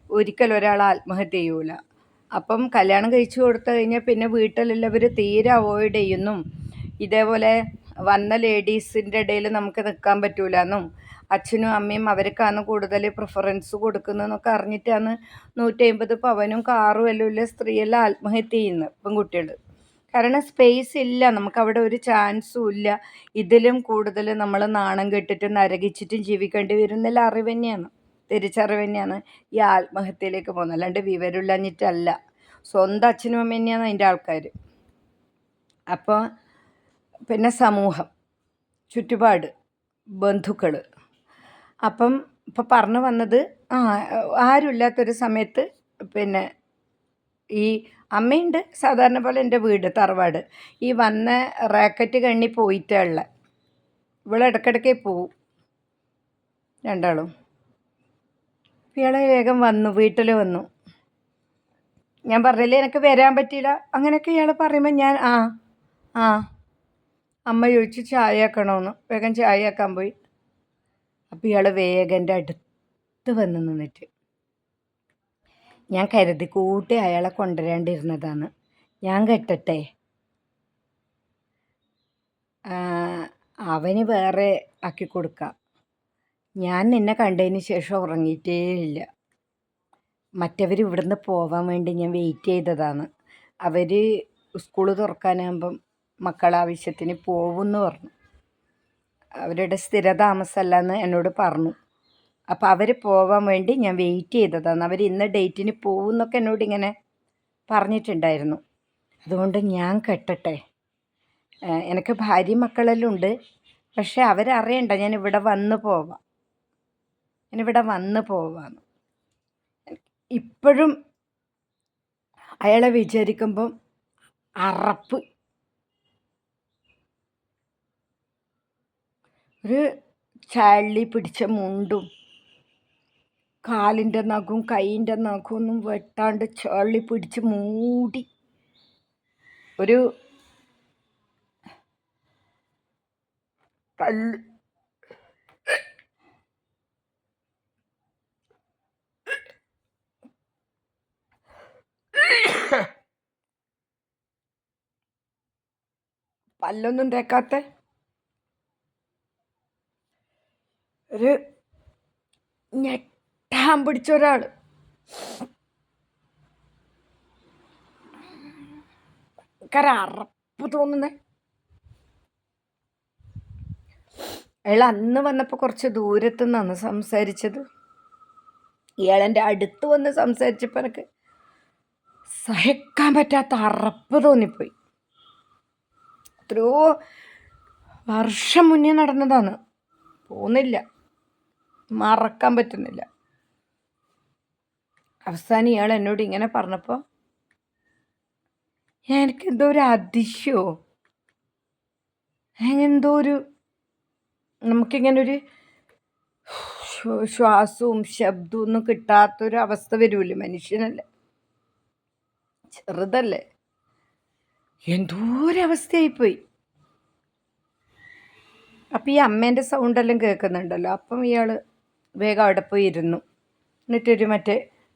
ഒരിക്കലും ഒരാൾ ആത്മഹത്യ ചെയ്യൂല. അപ്പം കല്യാണം കഴിച്ചു കൊടുത്തു കഴിഞ്ഞാൽ പിന്നെ വീട്ടിലുള്ളവർ തീരെ അവോയ്ഡ് ചെയ്യുന്നു. ഇതേപോലെ വന്ന ലേഡീസിൻ്റെ ഇടയിൽ നമുക്ക് നിൽക്കാൻ പറ്റൂല എന്നും അച്ഛനും അമ്മയും അവർക്കാണ് കൂടുതൽ പ്രിഫറൻസ് കൊടുക്കുന്നതെന്നൊക്കെ അറിഞ്ഞിട്ടാണ് 150 പവനും കാറും എല്ലാം ഉള്ള സ്ത്രീയെല്ലാം ആത്മഹത്യ ചെയ്യുന്നത്, പെൺകുട്ടികൾ. കാരണം സ്പേസ് ഇല്ല, നമുക്കവിടെ ഒരു ചാൻസും ഇല്ല. ഇതിലും കൂടുതൽ നമ്മൾ നാണം കെട്ടിട്ടും നരകിച്ചിട്ടും ജീവിക്കേണ്ടി വരുന്നില്ല. അറിവ് തന്നെയാണ്, തിരിച്ചറിവ് തന്നെയാണ് ഈ ആത്മഹത്യയിലേക്ക് പോകുന്നത്, അല്ലാണ്ട് വിവരമില്ലാഞ്ഞിട്ടല്ല. സ്വന്തം അച്ഛനും അമ്മ തന്നെയാണ് അതിൻ്റെ ആൾക്കാർ. അപ്പോൾ പിന്നെ സമൂഹം, ചുറ്റുപാട്, ബന്ധുക്കൾ. അപ്പം ഇപ്പം പറഞ്ഞു വന്നത്, ആരുമില്ലാത്തൊരു സമയത്ത് പിന്നെ ഈ അമ്മയുണ്ട് സാധാരണ പോലെ, എൻ്റെ വീട് തറവാട്. ഈ വന്ന റാക്കറ്റ് കണ്ണി പോയിട്ടുള്ള ഇവളിടയ്ക്കിടയ്ക്ക് പോവും രണ്ടാളും. ഇയാളെ വേഗം വന്നു, വീട്ടിൽ വന്നു. ഞാൻ പറഞ്ഞില്ലേ എനിക്ക് വരാൻ പറ്റിയില്ല, അങ്ങനെയൊക്കെ ഇയാൾ പറയുമ്പോൾ ഞാൻ ആ അമ്മ ചോദിച്ചു ചായ ആക്കണമെന്ന്, വേഗം ചായ ആക്കാൻ പോയി. അപ്പോൾ ഇയാൾ വേഗം എൻ്റെ അടുത്ത് വന്ന് നിന്നിട്ട്, ഞാൻ കരുതി കൂട്ടി അയാളെ കൊണ്ടുവരാണ്ടിരുന്നതാണ്, ഞാൻ കെട്ടട്ടെ, അവന് വേറെ ആക്കി കൊടുക്കാം, ഞാൻ നിന്നെ കണ്ടതിന് ശേഷം ഉറങ്ങിയിട്ടേ ഇല്ല, മറ്റവർ ഇവിടുന്ന് പോകാൻ വേണ്ടി ഞാൻ വെയിറ്റ് ചെയ്തതാണ്, അവർ സ്കൂൾ തുറക്കാനാകുമ്പം മക്കളാവശ്യത്തിന് പോകുമെന്ന് പറഞ്ഞു, അവരുടെ സ്ഥിരതാമസമല്ലെന്ന് എന്നോട് പറഞ്ഞു. അപ്പോൾ അവർ പോകാൻ വേണ്ടി ഞാൻ വെയിറ്റ് ചെയ്തതാണ്, അവർ ഇന്ന് ഡേറ്റിന് പോകുമെന്നൊക്കെ എന്നോട് ഇങ്ങനെ പറഞ്ഞിട്ടുണ്ടായിരുന്നു. അതുകൊണ്ട് ഞാൻ കെട്ടട്ടെ, എനിക്ക് ഭാര്യയും മക്കളെല്ലാം ഉണ്ട്, പക്ഷെ അവരറിയണ്ട ഞാനിവിടെ വന്ന് പോവാം, ഇപ്പോഴും അയാളെ വിചാരിക്കുമ്പം അറപ്പ്, ഒരു ചാളി പിടിച്ച മുണ്ടും കാലിൻ്റെ നഖവും കൈൻ്റെ നഖമൊന്നും വെട്ടാണ്ട് ചാളി പിടിച്ച് മൂടി ഒരു കല്ല് പല്ലൊന്നും തേക്കാത്ത ഒരു ഞെട്ടാൻ പിടിച്ച ഒരാൾ, അറപ്പ് തോന്നുന്നേ. അയാൾ അന്ന് വന്നപ്പോൾ കുറച്ച് ദൂരത്തു നിന്നാണ് സംസാരിച്ചത്, ഇയാളെൻ്റെ അടുത്ത് വന്ന് സംസാരിച്ചപ്പോൾ എനിക്ക് സഹിക്കാൻ പറ്റാത്ത അറപ്പ് തോന്നിപ്പോയി. എത്രയോ വർഷം മുന്നേ നടന്നതാണ്, പോകുന്നില്ല, മറക്കാൻ പറ്റുന്നില്ല. അവസാനം ഇയാൾ എന്നോട് ഇങ്ങനെ പറഞ്ഞപ്പോൾ എനിക്കെന്തോ ഒരു അതിശയോ, എന്തോ ഒരു നമുക്കിങ്ങനെ ഒരു ശ്വാസവും ശബ്ദവും ഒന്നും കിട്ടാത്തൊരവസ്ഥ വരൂല്ലേ, മനുഷ്യനല്ലേ, ചെറുതല്ലേ, എന്തോ ഒരവസ്ഥയായിപ്പോയി. അപ്പം ഈ അമ്മേൻ്റെ സൗണ്ടെല്ലാം കേൾക്കുന്നുണ്ടല്ലോ. അപ്പം ഇയാൾ വേഗം അവിടെ പോയി ഇരുന്നു. എന്നിട്ടൊരു മറ്റേ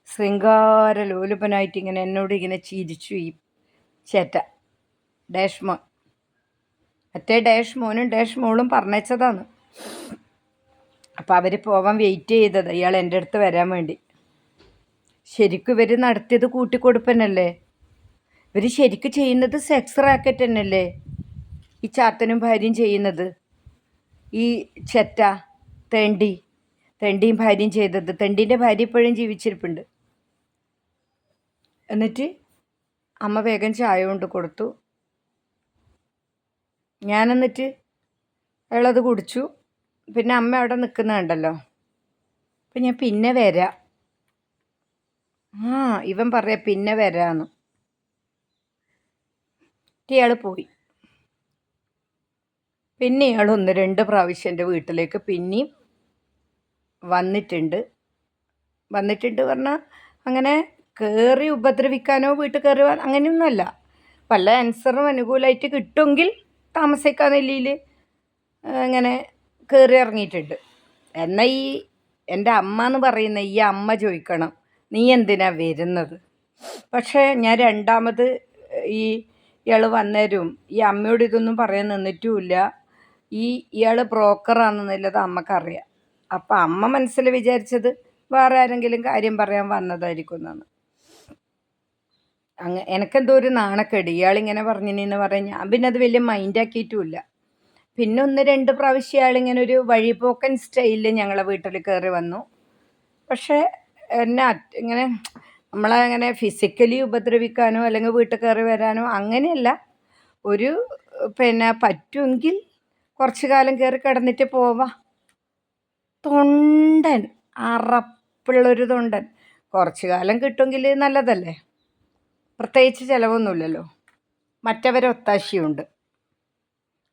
ശൃംഗാര ലോലുപനായിട്ട് ഇങ്ങനെ എന്നോട് ഇങ്ങനെ ചിരിച്ചു ഈ ചേറ്റ ഡാഷ് മോൻ. മറ്റേ ഡാഷ് മോനും ഡാഷ് മോളും പറഞ്ഞതാണ്. അപ്പോൾ അവർ പോവാൻ വെയിറ്റ് ചെയ്തത് ഇയാൾ എൻ്റെ അടുത്ത് വരാൻ വേണ്ടി. ശരിക്കും ഇവർ നടത്തിയത് കൂട്ടിക്കൊടുപ്പനല്ലേ? ഇവർ ശരിക്കും ചെയ്യുന്നത് സെക്സ് റാക്കറ്റ് തന്നെയല്ലേ ഈ ചാത്തനും ഭാര്യയും ചെയ്യുന്നത്? ഈ ചെറ്റ തെണ്ടിയും ഭാര്യയും ചെയ്തത്. തെണ്ടീൻ്റെ ഭാര്യ ഇപ്പോഴും ജീവിച്ചിരിപ്പുണ്ട്. എന്നിട്ട് അമ്മ വേഗം ചായ കൊണ്ട് കൊടുത്തു. ഞാനെന്നിട്ട് അയാളത് കുടിച്ചു. പിന്നെ അമ്മ അവിടെ നിൽക്കുന്നുണ്ടല്ലോ. അപ്പം ഞാൻ പിന്നെ വരാം. ഇവൻ പറയാ പിന്നെ വരാമെന്ന്. ഇയാൾ പോയി. പിന്നെ ഇയാൾ 1-2 പ്രാവശ്യം എൻ്റെ വീട്ടിലേക്ക് പിന്നെയും വന്നിട്ടുണ്ട് പറഞ്ഞാൽ അങ്ങനെ കയറി ഉപദ്രവിക്കാനോ വീട്ടിൽ കയറി അങ്ങനെയൊന്നുമല്ല. പല ആൻസറും അനുകൂലമായിട്ട് കിട്ടുമെങ്കിൽ താമസിക്കാന്നില്ലയിൽ ഇങ്ങനെ കയറി ഇറങ്ങിയിട്ടുണ്ട്. എന്നാൽ ഈ എൻ്റെ അമ്മ എന്ന് പറയുന്ന ഈ അമ്മ ചോദിക്കണം, നീ എന്തിനാ വരുന്നത്? പക്ഷേ ഞാൻ രണ്ടാമത് ഇയാൾ വന്നേരും ഈ അമ്മയോട് ഇതൊന്നും പറയാൻ നിന്നിട്ടുമില്ല. ഇയാൾ ബ്രോക്കറാണെന്നുള്ളത് അമ്മക്കറിയാം. അപ്പം അമ്മ മനസ്സിൽ വിചാരിച്ചത് വേറെ ആരെങ്കിലും കാര്യം പറയാൻ വന്നതായിരിക്കും എന്നാണ്. എനിക്കെന്തോ ഒരു നാണക്കേട് ഇയാളിങ്ങനെ പറഞ്ഞിനെന്ന് പറയാൻ. ഞാൻ പിന്നെ അത് വലിയ മൈൻഡാക്കിയിട്ടുമില്ല. പിന്നെ 1-2 പ്രാവശ്യം ഇയാളിങ്ങനെ ഒരു വഴിപോക്കൻ സ്റ്റൈലിൽ ഞങ്ങളെ വീട്ടിൽ കയറി വന്നു. പക്ഷേ എന്നെ ഇങ്ങനെ നമ്മളങ്ങനെ ഫിസിക്കലി ഉപദ്രവിക്കാനോ അല്ലെങ്കിൽ വീട്ടിൽ കയറി വരാനോ അങ്ങനെയല്ല. ഒരു പറ്റുമെങ്കിൽ കുറച്ച് കാലം കയറി കിടന്നിട്ട് പോവാ. തൊണ്ടൻ, അറപ്പുള്ളൊരു തൊണ്ടൻ. കുറച്ച് കാലം കിട്ടുമെങ്കിൽ നല്ലതല്ലേ? പ്രത്യേകിച്ച് ചിലവൊന്നുമില്ലല്ലോ. മറ്റവരൊത്താശയുണ്ട്.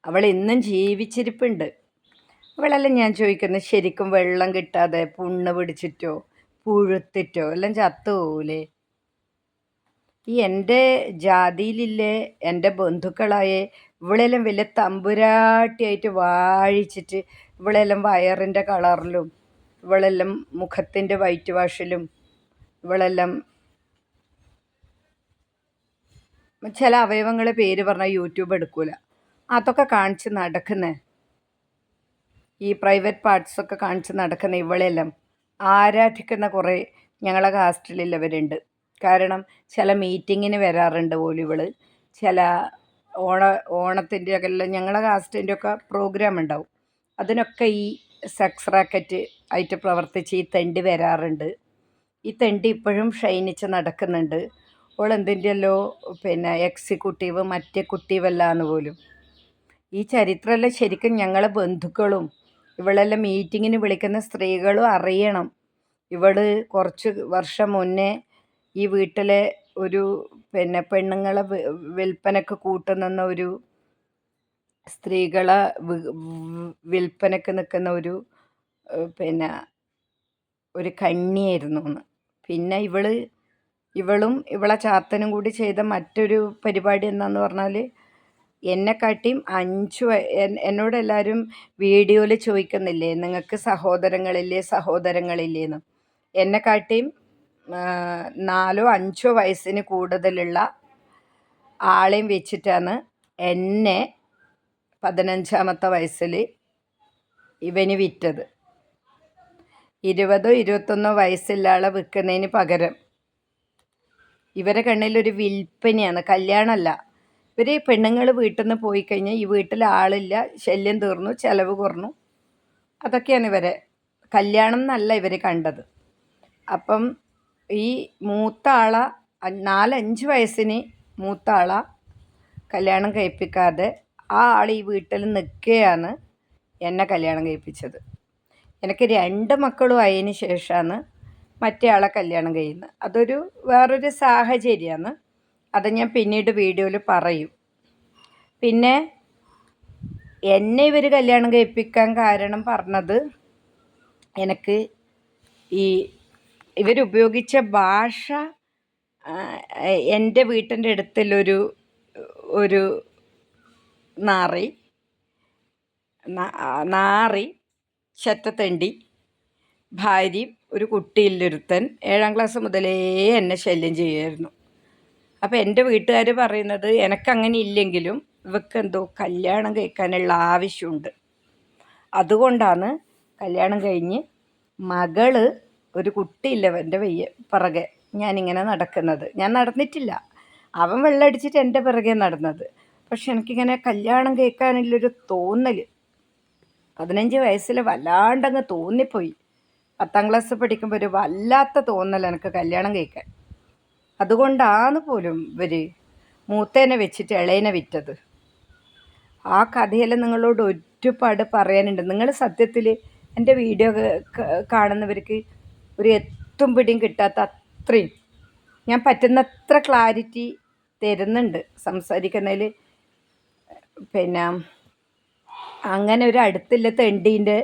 അവൾ ഇന്നും ജീവിച്ചിരിപ്പുണ്ട്. അവളെല്ലാം ഞാൻ ചോദിക്കുന്നത് ശരിക്കും വെള്ളം കിട്ടാതെ പുണ്ണ് പിടിച്ചിട്ടോ പുഴുത്തിട്ടോ എല്ലാം ചത്തുപോകൂലേ? ഈ എൻ്റെ ജാതിയിലില്ലേ എൻ്റെ ബന്ധുക്കളായ ഇവളെല്ലാം വലിയ തമ്പുരാട്ടിയായിട്ട് വാഴിച്ചിട്ട് ഇവളെല്ലാം വയറിൻ്റെ കളറിലും ഇവളെല്ലാം മുഖത്തിൻ്റെ വൈറ്റ് വാഷിലും ഇവളെല്ലാം ചില അവയവങ്ങളെ പേര് പറഞ്ഞാൽ യൂട്യൂബ് എടുക്കൂല. അതൊക്കെ കാണിച്ച് നടക്കുന്നേ, ഈ പ്രൈവറ്റ് പാർട്സൊക്കെ കാണിച്ച് നടക്കുന്ന ഇവളെല്ലാം ആരാധിക്കുന്ന കുറേ ഞങ്ങളെ കാസ്റ്റിലുള്ളവരുണ്ട്. കാരണം ചില മീറ്റിങ്ങിന് വരാറുണ്ട് പോലും ഇവൾ. ചില ഓണത്തിൻ്റെ ഒക്കെ എല്ലാം ഞങ്ങളെ കാസ്റ്റിൻ്റെ ഒക്കെ പ്രോഗ്രാം ഉണ്ടാവും. അതിനൊക്കെ ഈ സെക്സ് റാക്കറ്റ് ആയിട്ട് പ്രവർത്തിച്ച് ഈ തെണ്ടി വരാറുണ്ട്. ഈ തെണ്ടി ഇപ്പോഴും ക്ഷയിച്ച് നടക്കുന്നുണ്ട്. അവൾ എന്തിൻ്റെയല്ലോ എക്സിക്യൂട്ടീവ് മറ്റേ കുട്ടീവല്ലാന്ന് പോലും. ഈ ചരിത്രമെല്ലാം ശരിക്കും ഞങ്ങളെ ബന്ധുക്കളും ഇവളെല്ലാം മീറ്റിങ്ങിന് വിളിക്കുന്ന സ്ത്രീകളും അറിയണം. ഇവൾ കുറച്ച് വർഷം മുന്നേ ഈ വീട്ടിലെ ഒരു പെണ്ണുങ്ങളെ വിൽപ്പനക്ക് കൂട്ടുനിന്ന ഒരു സ്ത്രീകളെ വിൽപ്പനക്ക് നിൽക്കുന്ന ഒരു കണ്ണിയായിരുന്നു എന്ന്. പിന്നെ ഇവളും ഇവളെ ചാത്തനും കൂടി ചെയ്ത മറ്റൊരു പരിപാടി എന്താന്ന് പറഞ്ഞാൽ എന്നെക്കാട്ടിയും എന്നോട് എല്ലാവരും വീഡിയോയിൽ ചോദിക്കുന്നില്ലേ നിങ്ങൾക്ക് സഹോദരങ്ങളില്ലേന്ന്. എന്നെക്കാട്ടിയും 4-5 വയസ്സിന് കൂടുതലുള്ള ആളെയും വെച്ചിട്ടാണ് എന്നെ 15ാമത്തെ വയസ്സിൽ ഇവന് വിറ്റത്. 20-21 വയസ്സുള്ള ആളെ വിൽക്കുന്നതിന് പകരം ഇവരെ കണ്ണിലൊരു വിൽപ്പനയാണ്, കല്യാണമല്ല. ഇവർ പെണ്ണുങ്ങൾ വീട്ടിൽ നിന്ന് പോയി കഴിഞ്ഞാൽ ഈ വീട്ടിൽ ആളില്ല, ശല്യം തീർന്നു, ചിലവ് കുറഞ്ഞു, അതൊക്കെയാണ് ഇവരെ കല്യാണം എന്നല്ല ഇവർ കണ്ടത്. അപ്പം ഈ മൂത്ത ആളെ 4-5 വയസ്സിന് മൂത്ത ആളെ കല്യാണം കഴിപ്പിക്കാതെ ആ ആൾ ഈ വീട്ടിൽ നിൽക്കുകയാണ് എന്നെ കല്യാണം കഴിപ്പിച്ചത്. എനിക്ക് 2 മക്കളും ആയതിന് ശേഷമാണ് മറ്റേ ആളെ കല്യാണം കഴിയുന്നത്. അതൊരു വേറൊരു സാഹചര്യമാണ്. അത് ഞാൻ പിന്നീട് വീഡിയോയിൽ പറയും. പിന്നെ എന്നെ ഇവർ കല്യാണം കഴിപ്പിക്കാൻ കാരണം പറഞ്ഞത് എനിക്ക് ഇവരുപയോഗിച്ച ഭാഷ എൻ്റെ വീട്ടിൻ്റെ അടുത്തുള്ളൊരു നാറി നാറി ചെറ്റത്തെണ്ടി ഭാര്യയും ഒരു കുട്ടിയില്ലൊരുത്തൻ 7ാം ക്ലാസ് മുതലേ എന്നെ ശല്യം ചെയ്യുമായിരുന്നു. അപ്പോൾ എൻ്റെ വീട്ടുകാർ പറയുന്നത് എനക്കങ്ങനെ ഇല്ലെങ്കിലും ഇവക്കെന്തോ കല്യാണം കഴിക്കാനുള്ള ആവശ്യമുണ്ട്. അതുകൊണ്ടാണ് കല്യാണം കഴിഞ്ഞ് മകള് ഒരു കുട്ടിയില്ല എൻ്റെ പിറകെ ഞാനിങ്ങനെ നടക്കുന്നത്. ഞാൻ നടന്നിട്ടില്ല, അവൻ വെള്ളമടിച്ചിട്ട് എൻ്റെ പിറകെ നടന്നത്. പക്ഷെ എനിക്കിങ്ങനെ കല്യാണം കഴിക്കാനുള്ളൊരു തോന്നൽ 15 വയസ്സിൽ വല്ലാണ്ടങ്ങ് തോന്നിപ്പോയി. 10ാം ക്ലാസ് പഠിക്കുമ്പോൾ ഒരു വല്ലാത്ത തോന്നൽ എനിക്ക് കല്യാണം കഴിക്കാൻ. അതുകൊണ്ടാണ് പോലും ഇവർ മൂത്തേനെ വെച്ചിട്ട് ഇളയനെ വിറ്റത്. ആ കഥയെല്ലാം നിങ്ങളോട് ഒരുപാട് പറയാനുണ്ട്. നിങ്ങൾ സത്യത്തിൽ എൻ്റെ വീഡിയോ കാണുന്നവർക്ക് ഒരു എത്തും പിടിയും കിട്ടാത്ത അത്രയും ഞാൻ പറ്റുന്നത്ര ക്ലാരിറ്റി തരുന്നുണ്ട് സംസാരിക്കുന്നതിൽ. പിന്നെ അങ്ങനെ ഒരു അടുത്തില്ല തെണ്ടീൻ്റെ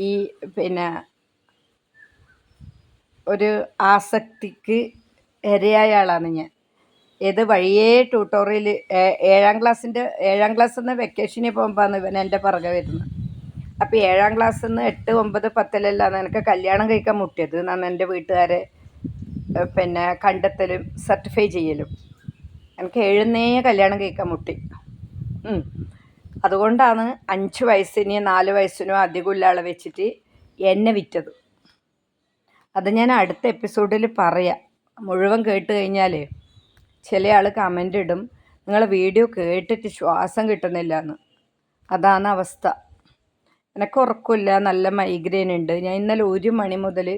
ഈ പിന്നെ ഒരു ആസക്തിക്ക് ഇരയായ ആളാണ് ഞാൻ. ഏത് വഴിയേ ട്യൂട്ടോറിയൽ 7ാം ക്ലാസ്സിൽ നിന്ന് വെക്കേഷനിൽ പോകുമ്പോഴാണ് ഇവൻ എൻ്റെ പുറകെ വരുന്നത്. അപ്പോൾ 7ാം ക്ലാസ്സിൽ നിന്ന് 8, 9, 10 എനിക്ക് കല്യാണം കഴിക്കാൻ മുട്ടിയത് എന്നാണ് എൻ്റെ വീട്ടുകാരെ പിന്നെ കണ്ടെത്തലും സർട്ടിഫൈ ചെയ്യലും. എനിക്ക് 7 കല്യാണം കഴിക്കാൻ മുട്ടി. അതുകൊണ്ടാണ് 5 വയസ്സിന് 4 വയസ്സിനോ അധികമുള്ള ആളെ വെച്ചിട്ട് എന്നെ വിറ്റത്. അത് ഞാൻ അടുത്ത എപ്പിസോഡിൽ പറയാം. മുഴുവൻ കേട്ട് കഴിഞ്ഞാൽ ചില ആൾ കമൻ്റ് ഇടും, നിങ്ങളെ വീഡിയോ കേട്ടിട്ട് ശ്വാസം കിട്ടുന്നില്ല എന്ന്. അതാണ് അവസ്ഥ. എനിക്ക് ഉറക്കമില്ല, നല്ല മൈഗ്രെയിൻ ഉണ്ട്. ഞാൻ ഇന്നലെ 1 മണി മുതൽ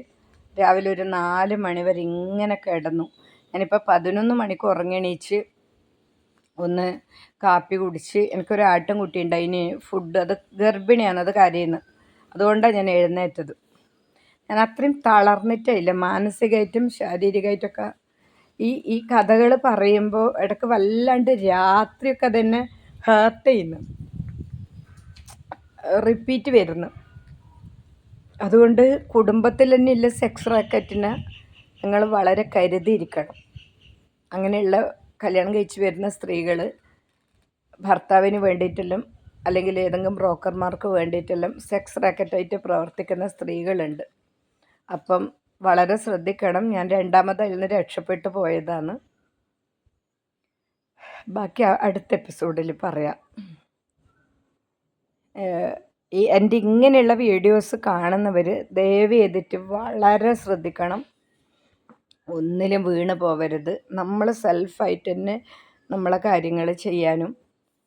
രാവിലെ ഒരു 4 മണി വരെ ഇങ്ങനെ കിടന്നു. ഞാനിപ്പോൾ 11 മണിക്ക് ഉറങ്ങിണീച്ച് ഒന്ന് കാപ്പി കുടിച്ച് എനിക്കൊരു ആട്ടിൻകുട്ടിയുണ്ട്, അതിന് ഫുഡ്, അത് ഗർഭിണിയാണ്, അത് കരയുന്നു. അതുകൊണ്ടാണ് ഞാൻ എഴുന്നേറ്റത്. ഞാൻ അത്രയും തളർന്നിട്ടില്ല, മാനസികമായിട്ടും ശാരീരികമായിട്ടൊക്കെ. ഈ കഥകൾ പറയുമ്പോൾ ഇടയ്ക്ക് വല്ലാണ്ട് രാത്രിയൊക്കെ അതെന്നെ ഹേർട്ട് ചെയ്യുന്നു, റിപ്പീറ്റ് വരുന്നു. അതുകൊണ്ട് കുടുംബത്തിൽ തന്നെ ഇല്ല സെക്സ് റാക്കറ്റിന് നിങ്ങൾ വളരെ കരുതിയിരിക്കണം. അങ്ങനെയുള്ള കല്യാണം കഴിച്ച് വരുന്ന സ്ത്രീകൾ ഭർത്താവിന് വേണ്ടിയിട്ടെല്ലാം അല്ലെങ്കിൽ ഏതെങ്കിലും ബ്രോക്കർമാർക്ക് വേണ്ടിയിട്ടെല്ലാം സെക്സ് റാക്കറ്റായിട്ട് പ്രവർത്തിക്കുന്ന സ്ത്രീകളുണ്ട്. അപ്പം വളരെ ശ്രദ്ധിക്കണം. ഞാൻ 2ാമത് അതിൽ നിന്ന് രക്ഷപ്പെട്ടു പോയതാണ്. ബാക്കി അടുത്ത എപ്പിസോഡിൽ പറയാം. ഈ എൻ്റെ ഇങ്ങനെയുള്ള വീഡിയോസ് കാണുന്നവർ ദയവ് ചെയ്തിട്ട് വളരെ ശ്രദ്ധിക്കണം. ഒന്നിലും വീണ് പോവരുത്. നമ്മൾ സെൽഫായിട്ട് തന്നെ നമ്മളെ കാര്യങ്ങൾ ചെയ്യാനും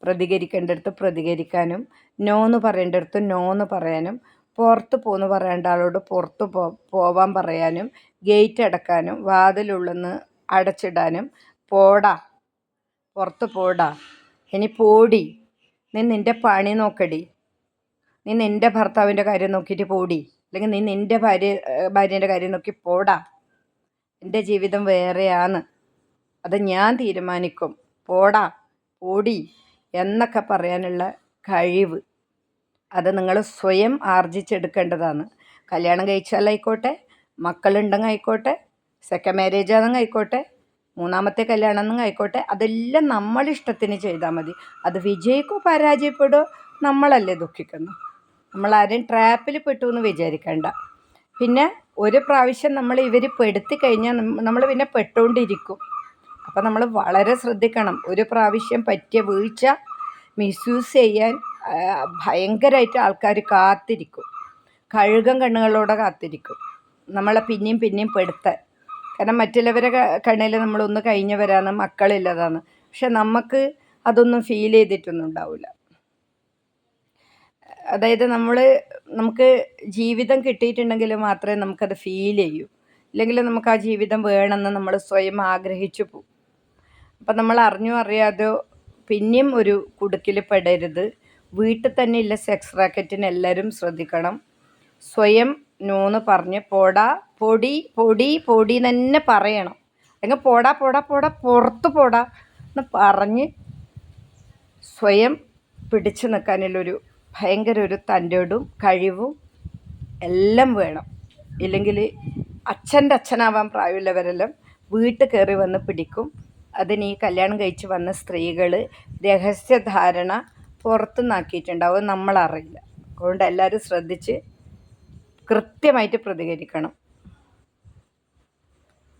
പ്രതികരിക്കേണ്ടടുത്ത് പ്രതികരിക്കാനും നോന്ന് പറയേണ്ടടുത്ത് നോന്ന് പറയാനും പുറത്ത് പോന്ന് പറയേണ്ട ആളോട് പുറത്ത് പോവാൻ പറയാനും ഗേറ്റ് അടക്കാനും വാതിലുള്ളെന്ന് അടച്ചിടാനും പോടാ പുറത്ത് പോടാ ഇനി പോടി നീ നിൻ്റെ പണി നോക്കടി, നീ നിൻ്റെ ഭർത്താവിൻ്റെ കാര്യം നോക്കിയിട്ട് പോടി, അല്ലെങ്കിൽ നീ നിൻ്റെ ഭാര്യേൻ്റെ കാര്യം നോക്കി പോടാ, എൻ്റെ ജീവിതം വേറെയാണ്, അത് ഞാൻ തീരുമാനിക്കും, പോടാ പോടി എന്നൊക്കെ പറയാനുള്ള കഴിവ് അത് നിങ്ങൾ സ്വയം ആർജിച്ചെടുക്കേണ്ടതാണ്. കല്യാണം കഴിച്ചാലായിക്കോട്ടെ, മക്കളുണ്ടെങ്കിൽ ആയിക്കോട്ടെ, സെക്കൻഡ് മാരേജ് ആണെങ്കിൽ ആയിക്കോട്ടെ, 3ാമത്തെ കല്യാണം എന്നെങ്കിൽ ആയിക്കോട്ടെ, അതെല്ലാം നമ്മളിഷ്ടത്തിന് ചെയ്താൽ മതി. അത് വിജയിക്കോ പരാജയപ്പെടോ നമ്മളല്ലേ ദുഃഖിക്കുന്നു. നമ്മളാരും ട്രാപ്പിൽ പെട്ടു എന്ന് വിചാരിക്കേണ്ട. പിന്നെ ഒരു പ്രാവശ്യം നമ്മൾ ഇവർ പെടുത്തി കഴിഞ്ഞാൽ നമ്മൾ പിന്നെ പെട്ടുകൊണ്ടിരിക്കും. അപ്പോൾ നമ്മൾ വളരെ ശ്രദ്ധിക്കണം. ഒരു പ്രാവശ്യം പറ്റിയ വീഴ്ച മിസ്യൂസ് ചെയ്യാൻ ഭയങ്കരമായിട്ട് ആൾക്കാർ കാത്തിരിക്കും, കഴുകൻ കണ്ണുകളോടെ കാത്തിരിക്കും നമ്മളെ പിന്നെയും പിന്നെയും പെടുത്താൻ. കാരണം മറ്റുള്ളവരെ കണ്ണിൽ നമ്മളൊന്ന് കഴിഞ്ഞവരാണ്, മക്കളില്ലതാണ്. പക്ഷെ നമുക്ക് അതൊന്നും ഫീൽ ചെയ്തിട്ടൊന്നും ഉണ്ടാവില്ല. അതായത് നമുക്ക് ജീവിതം കിട്ടിയിട്ടുണ്ടെങ്കിൽ മാത്രമേ നമുക്കത് ഫീൽ ചെയ്യൂ. ഇല്ലെങ്കിൽ നമുക്ക് ആ ജീവിതം വേണമെന്ന് നമ്മൾ സ്വയം ആഗ്രഹിച്ചു പോകും. അപ്പം നമ്മൾ അറിഞ്ഞോ അറിയാതെയോ പിന്നെയും ഒരു കുടുക്കിൽ പെടരുത്. വീട്ടിൽ തന്നെ ഇല്ല സെക്സ് റാക്കറ്റിന് എല്ലാവരും ശ്രദ്ധിക്കണം. സ്വയം നോന്ന് പറഞ്ഞ് പോടാ പൊടി പൊടി പൊടി തന്നെ പറയണം. അല്ലെങ്കിൽ പോടാ പോടാ പോടാ പുറത്ത് പോടാ എന്ന് പറഞ്ഞ് സ്വയം പിടിച്ചു നിൽക്കാനുള്ളൊരു ഭയങ്കര ഒരു തൻ്റെടും കഴിവും എല്ലാം വേണം. ഇല്ലെങ്കിൽ അച്ഛൻ്റെ അച്ഛനാവാൻ പ്രായമുള്ളവരെല്ലാം വീട്ടിൽ കയറി വന്ന് പിടിക്കും. അതിന് ഈ കല്യാണം കഴിച്ച് വന്ന സ്ത്രീകൾ രഹസ്യധാരണ പുറത്തുനിന്നാക്കിയിട്ടുണ്ടാവും, നമ്മളറിയില്ല. അതുകൊണ്ട് എല്ലാവരും ശ്രദ്ധിച്ച് കൃത്യമായിട്ട് പ്രതികരിക്കണം.